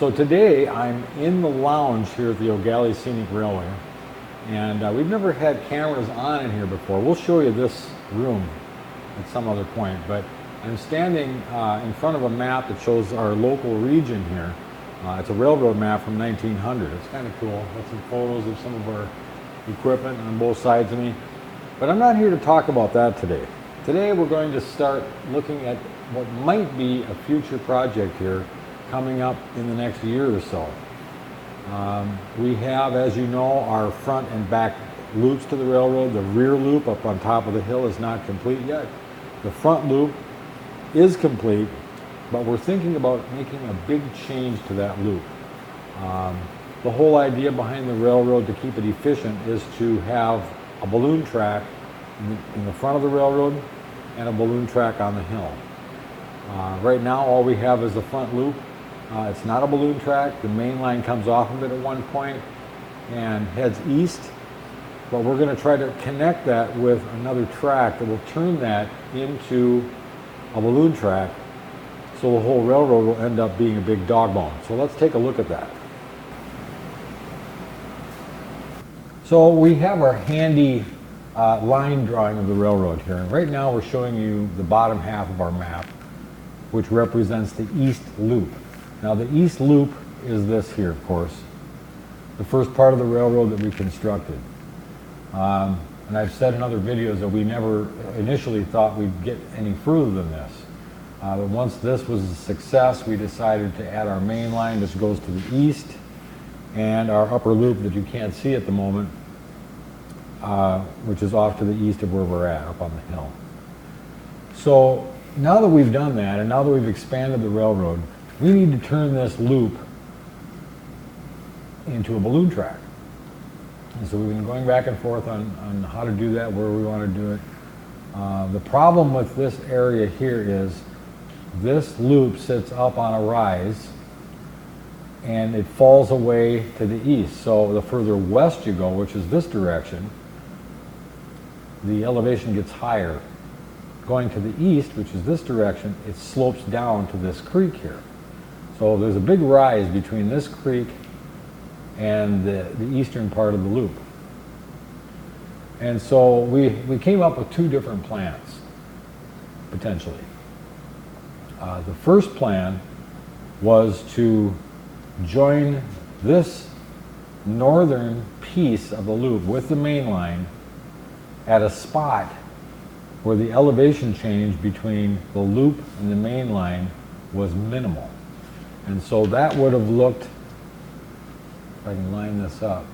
So today I'm in the lounge here at the O'Galley Scenic Railway, and we've never had cameras on in here before. We'll show you this room at some other point, but I'm standing in front of a map that shows our local region here. It's a railroad map from 1900. It's kind of cool. Got some photos of some of our equipment on both sides of me. But I'm not here to talk about that today. Today we're going to start looking at what might be a future project here coming up in the next year or so. We have, as you know, our front and back loops to the railroad. The rear loop up on top of the hill is not complete yet. The front loop is complete, but we're thinking about making a big change to that loop. The whole idea behind the railroad, to keep it efficient, is to have a balloon track in the front of the railroad and a balloon track on the hill. Right now all we have is the front loop. It's not a balloon track. The main line comes off of it at one point and heads east, but we're going to try to connect that with another track that will turn that into a balloon track, so the whole railroad will end up being a big dog bone. So let's take a look at that. So we have our handy line drawing of the railroad here, and right now we're showing you the bottom half of our map, which represents the east loop. Now the east loop is this here, of course, the first part of the railroad that we constructed. And I've said in other videos that we never initially thought we'd get any further than this. But once this was a success, we decided to add our main line, which goes to the east, and our upper loop that you can't see at the moment, which is off to the east of where we're at, up on the hill. So now that we've done that, and now that we've expanded the railroad, we need to turn this loop into a balloon track. And so we've been going back and forth on how to do that, where we want to do it. The problem with this area here is this loop sits up on a rise and it falls away to the east. So the further west you go, which is this direction, the elevation gets higher. Going to the east, which is this direction, it slopes down to this creek here. So there's a big rise between this creek and the eastern part of the loop. And so we came up with two different plans, potentially. The first plan was to join this northern piece of the loop with the main line at a spot where the elevation change between the loop and the main line was minimal. And so that would have looked, if I can line this up,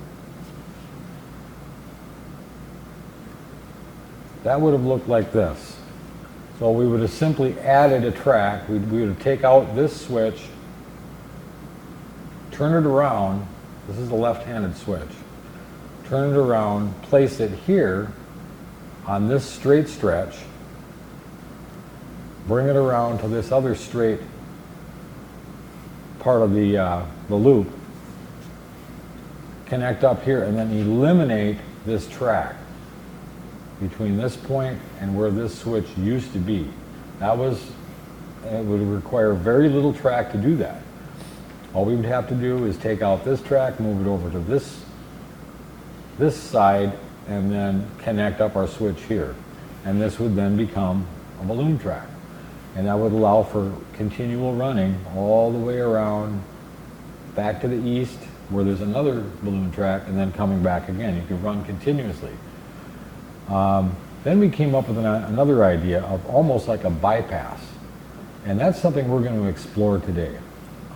that would have looked like this. So we would have simply added a track. We would have take out this switch, turn it around. This is the left-handed switch. Turn it around, place it here on this straight stretch, bring it around to this other straight part of the loop, connect up here, and then eliminate this track between this point and where this switch used to be. It would require very little track to do that. All we would have to do is take out this track, move it over to this side, and then connect up our switch here. And this would then become a balloon track. And that would allow for continual running all the way around back to the east, where there's another balloon track, and then coming back again. You could run continuously. Then we came up with another idea of almost like a bypass. And that's something we're going to explore today.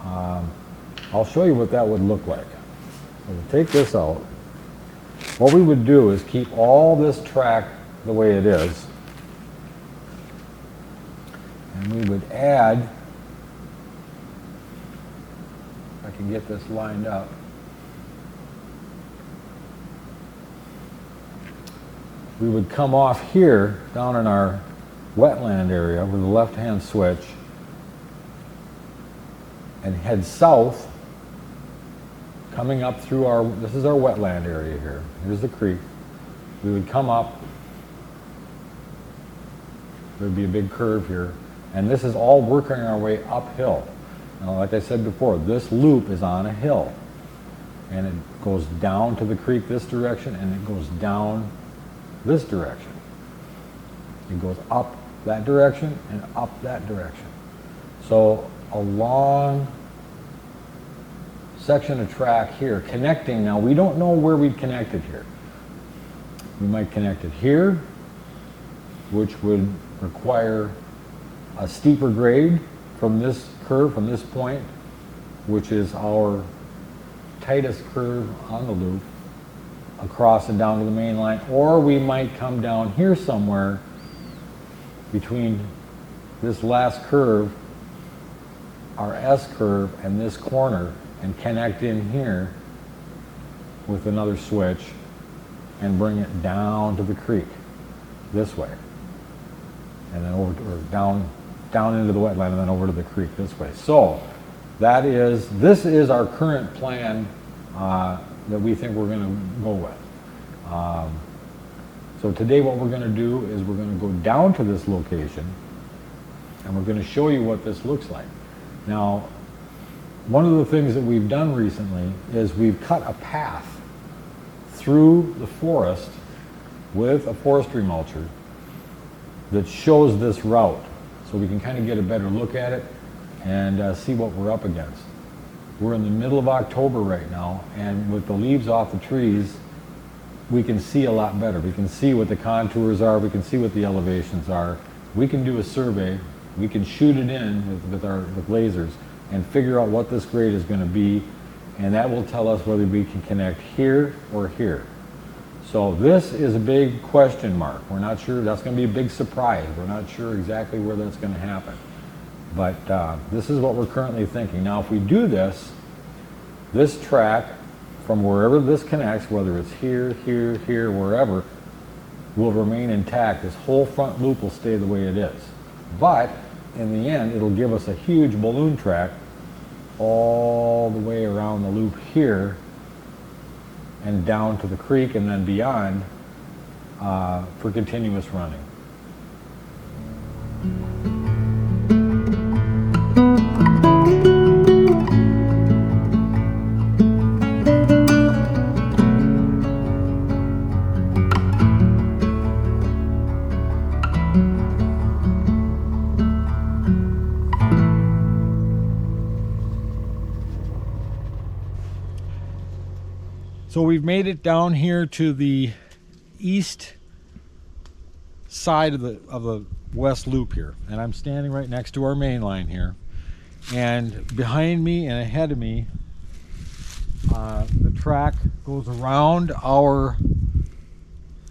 I'll show you what that would look like. So we'll take this out. What we would do is keep all this track the way it is. And we would add, if I can get this lined up, we would come off here down in our wetland area with the left-hand switch and head south, coming up through this is our wetland area here. Here's the creek. We would come up, there would be a big curve here, and this is all working our way uphill. Now, like I said before, this loop is on a hill, and it goes down to the creek this direction, and it goes down this direction. It goes up that direction and up that direction. So a long section of track here connecting. Now, we don't know where we connected here. We might connect it here, which would require a steeper grade from this curve, from this point, which is our tightest curve on the loop, across and down to the main line. Or we might come down here somewhere between this last curve, our S curve, and this corner, and connect in here with another switch and bring it down to the creek this way, and then over or down into the wetland, and then over to the creek this way. So this is our current plan that we think we're going to go with. So today what we're going to do is we're going to go down to this location, and we're going to show you what this looks like. Now, one of the things that we've done recently is we've cut a path through the forest with a forestry mulcher that shows this route, so we can kind of get a better look at it and see what we're up against. We're in the middle of October right now, and with the leaves off the trees, we can see a lot better. We can see what the contours are, we can see what the elevations are. We can do a survey, we can shoot it in with lasers and figure out what this grade is going to be, and that will tell us whether we can connect here or here. So this is a big question mark. We're not sure. That's going to be a big surprise. We're not sure exactly where that's going to happen. But this is what we're currently thinking. Now, if we do this track from wherever this connects, whether it's here, here, here, wherever, will remain intact. This whole front loop will stay the way it is. But in the end, it'll give us a huge balloon track all the way around the loop here and down to the creek and then beyond for continuous running. So we've made it down here to the east side of the west loop here, and I'm standing right next to our main line here, and behind me and ahead of me the track goes around our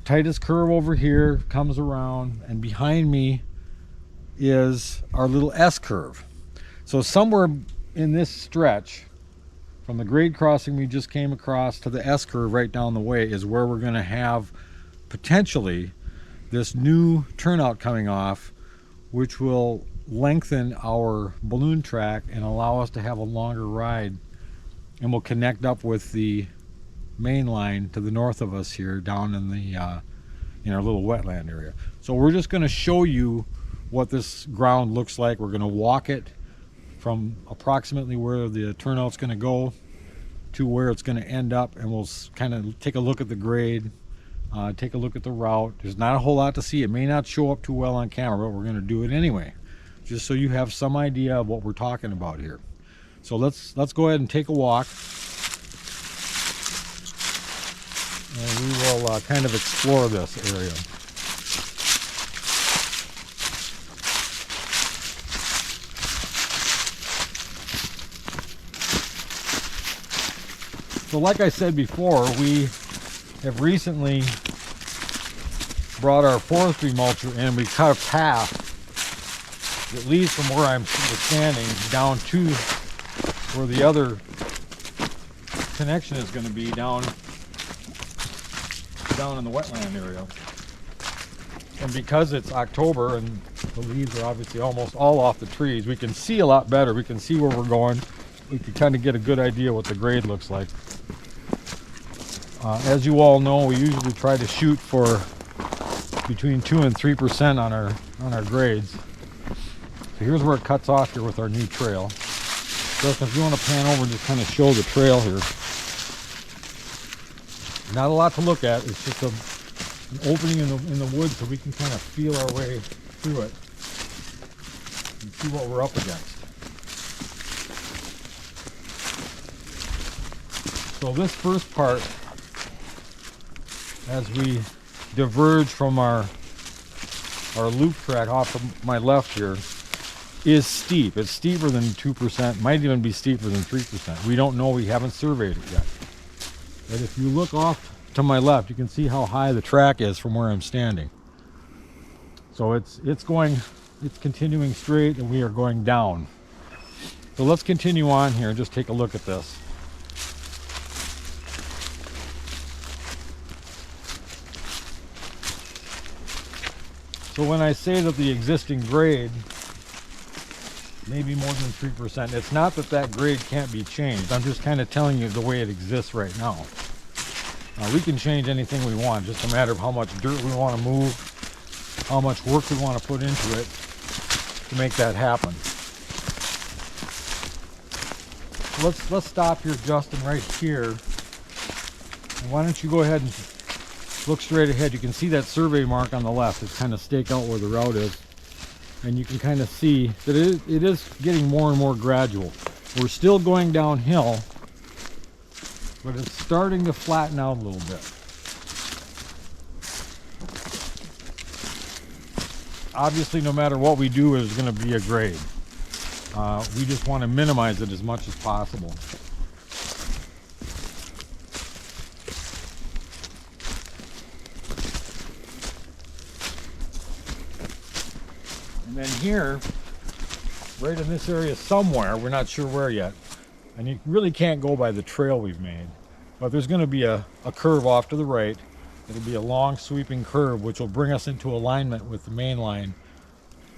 tightest curve over here, comes around, and behind me is our little S curve. So somewhere in this stretch from the grade crossing we just came across to the S curve right down the way is where we're going to have potentially this new turnout coming off, which will lengthen our balloon track and allow us to have a longer ride, and we'll connect up with the main line to the north of us here down in the in our little wetland area. So we're just going to show you what this ground looks like. We're going to walk it from approximately where the turnout's going to go to where it's going to end up, and we'll kind of take a look at the grade, take a look at the route. There's not a whole lot to see. It may not show up too well on camera, but we're going to do it anyway, just so you have some idea of what we're talking about here. So let's go ahead and take a walk, and we will kind of explore this area. So like I said before, we have recently brought our forestry mulcher in. We cut a path that leads from where I'm standing down to where the other connection is going to be down in the wetland area. And because it's October and the leaves are obviously almost all off the trees, we can see a lot better. We can see where we're going. We can kind of get a good idea what the grade looks like. As you all know, we usually try to shoot for between 2 and 3% on our grades. So here's where it cuts off here with our new trail. Justin, if you want to pan over and just kind of show the trail here. Not a lot to look at. It's just an opening in the woods so we can kind of feel our way through it and see what we're up against. So this first part, as we diverge from our loop track off of my left here, is steep. It's steeper than 2%, might even be steeper than 3%. We don't know, we haven't surveyed it yet. But if you look off to my left, you can see how high the track is from where I'm standing. So it's continuing straight, and we are going down. So let's continue on here and just take a look at this. So when I say that the existing grade may be more than 3%, it's not that that grade can't be changed. I'm just kind of telling you the way it exists right now. We can change anything we want, just a matter of how much dirt we want to move, how much work we want to put into it to make that happen. Let's stop here, Justin, right here. And why don't you go ahead and look straight ahead. You can see that survey mark on the left. It's kind of staked out where the route is. And you can kind of see that it is getting more and more gradual. We're still going downhill, but it's starting to flatten out a little bit. Obviously, no matter what we do, there's going to be a grade. We just want to minimize it as much as possible. And then here, right in this area somewhere, we're not sure where yet, and you really can't go by the trail we've made, but there's going to be a curve off to the right. It'll be a long sweeping curve which will bring us into alignment with the main line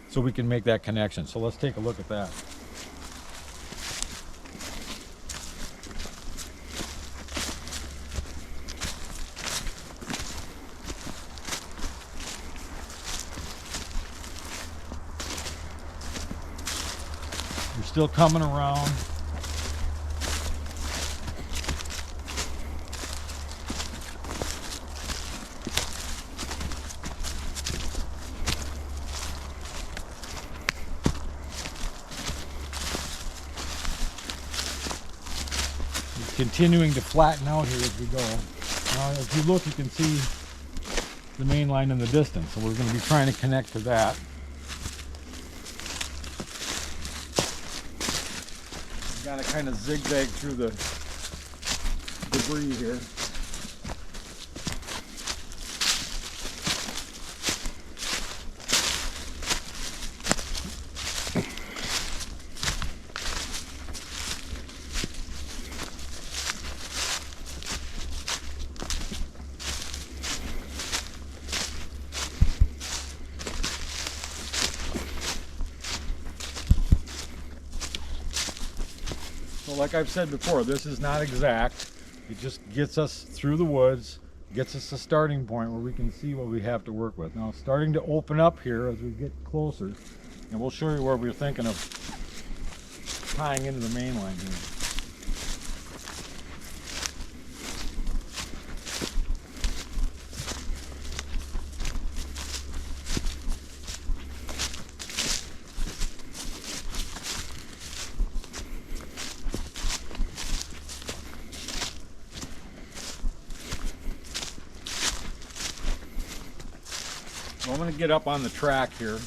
so we can make that connection. So let's take a look at that. We're still coming around. Continuing to flatten out here as we go. If you look, you can see the main line in the distance, so we're going to be trying to connect to that. We've got to kind of zigzag through the debris here. Like I've said before, this is not exact. It just gets us through the woods, gets us a starting point where we can see what we have to work with. Now it's starting to open up here as we get closer, and we'll show you where we're thinking of tying into the main line here. So I'm going to get up on the track here.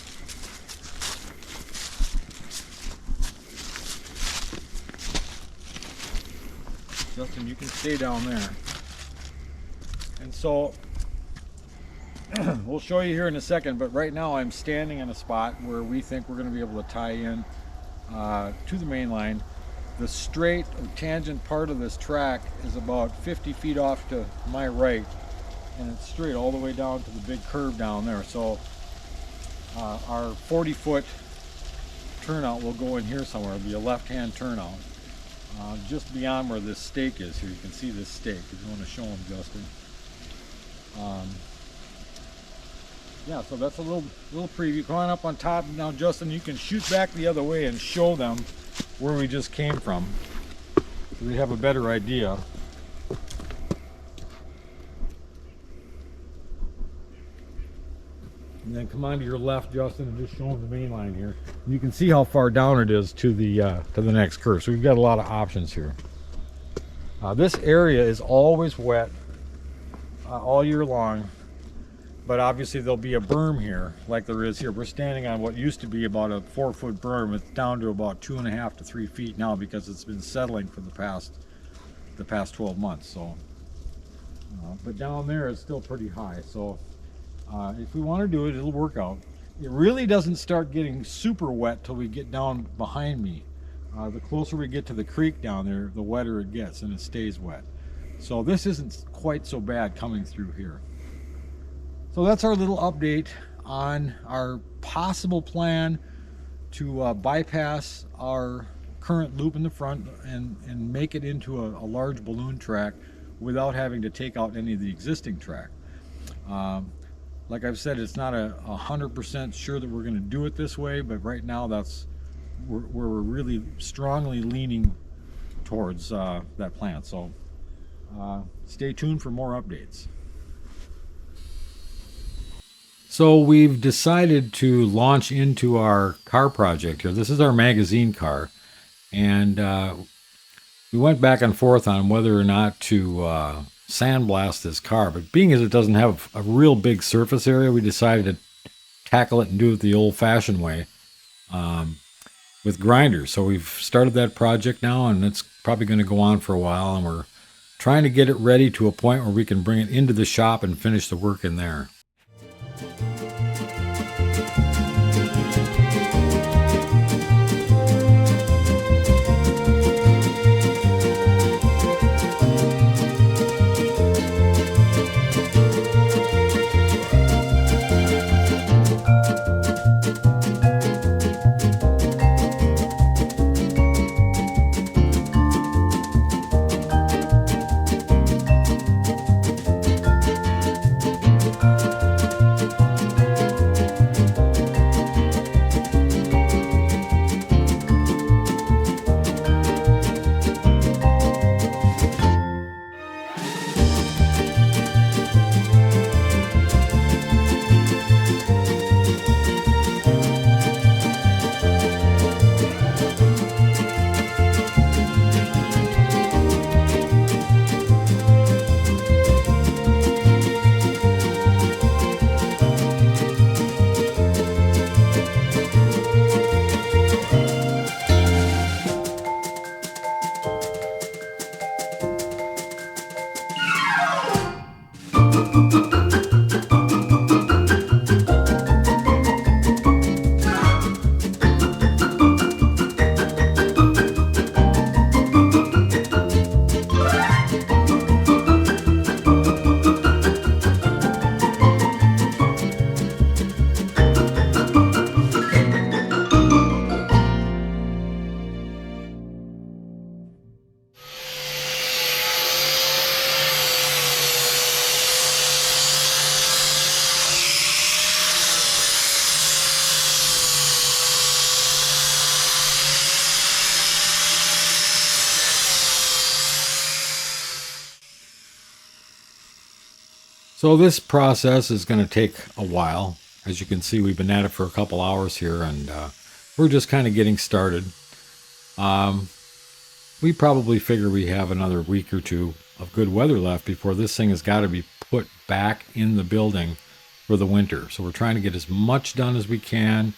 Justin, you can stay down there. And so we'll show you here in a second, but right now I'm standing in a spot where we think we're going to be able to tie in to the main line. The straight or tangent part of this track is about 50 feet off to my right, and it's straight all the way down to the big curve down there. So our 40-foot turnout will go in here somewhere. It'll be a left-hand turnout just beyond where this stake is here. You can see this stake if you want to show them, Justin. Yeah, so that's a little preview. Going up on top now, Justin, you can shoot back the other way and show them where we just came from, so we have a better idea. And then come on to your left, Justin, and just show them the main line here. You can see how far down it is to the next curve. So we've got a lot of options here. This area is always wet all year long, but obviously there'll be a berm here like there is here. We're standing on what used to be about a 4-foot berm. It's down to about 2.5 to 3 feet now because it's been settling for the past 12 months. So, but down there it's still pretty high. So if we want to do it, it'll work out. It really doesn't start getting super wet till we get down behind me. The closer we get to the creek down there, the wetter it gets, and it stays wet. So this isn't quite so bad coming through here. So that's our little update on our possible plan to bypass our current loop in the front and make it into a large balloon track without having to take out any of the existing track. Like I've said, it's not 100% sure that we're going to do it this way, but right now that's where we're really strongly leaning towards that plan. So stay tuned for more updates. So we've decided to launch into our car project here. This is our magazine car, and we went back and forth on whether or not to sandblast this car, but being as it doesn't have a real big surface area, we decided to tackle it and do it the old-fashioned way with grinders. So we've started that project now, and it's probably going to go on for a while, and we're trying to get it ready to a point where we can bring it into the shop and finish the work in there. So this process is going to take a while. As you can see, we've been at it for a couple hours here, and we're just kind of getting started. We probably figure we have another week or two of good weather left before this thing has got to be put back in the building for the winter. So we're trying to get as much done as we can,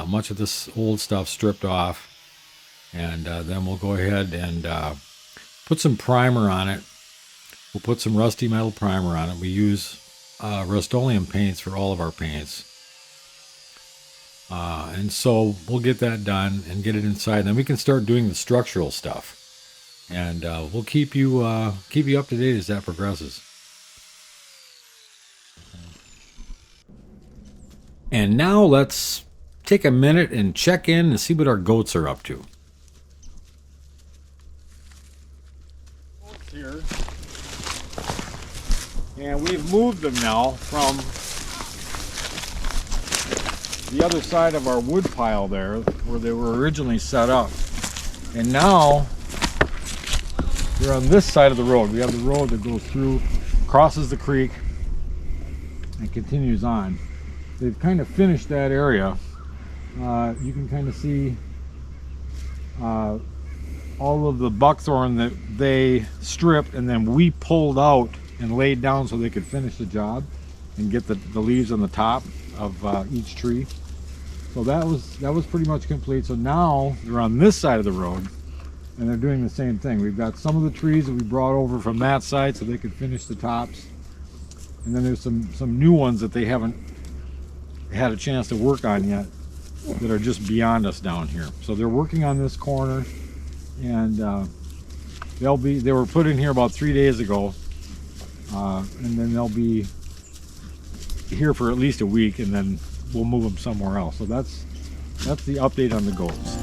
much of this old stuff stripped off, and then we'll go ahead and put some primer on it. We'll put some rusty metal primer on it. We use Rust-Oleum paints for all of our paints. And so we'll get that done and get it inside. Then we can start doing the structural stuff. And we'll keep you up to date as that progresses. And now let's take a minute and check in and see what our goats are up to. Goats here. And we've moved them now from the other side of our wood pile there where they were originally set up. And now we're on this side of the road. We have the road that goes through, crosses the creek, and continues on. They've kind of finished that area. You can kind of see all of the buckthorn that they stripped and then we pulled out and laid down so they could finish the job and get the leaves on the top of each tree. So that was pretty much complete. So now they're on this side of the road and they're doing the same thing. We've got some of the trees that we brought over from that side so they could finish the tops, and then there's some new ones that they haven't had a chance to work on yet that are just beyond us down here. So they're working on this corner, and they were put in here about 3 days ago, and then they'll be here for at least a week, and then we'll move them somewhere else. So that's the update on the goats.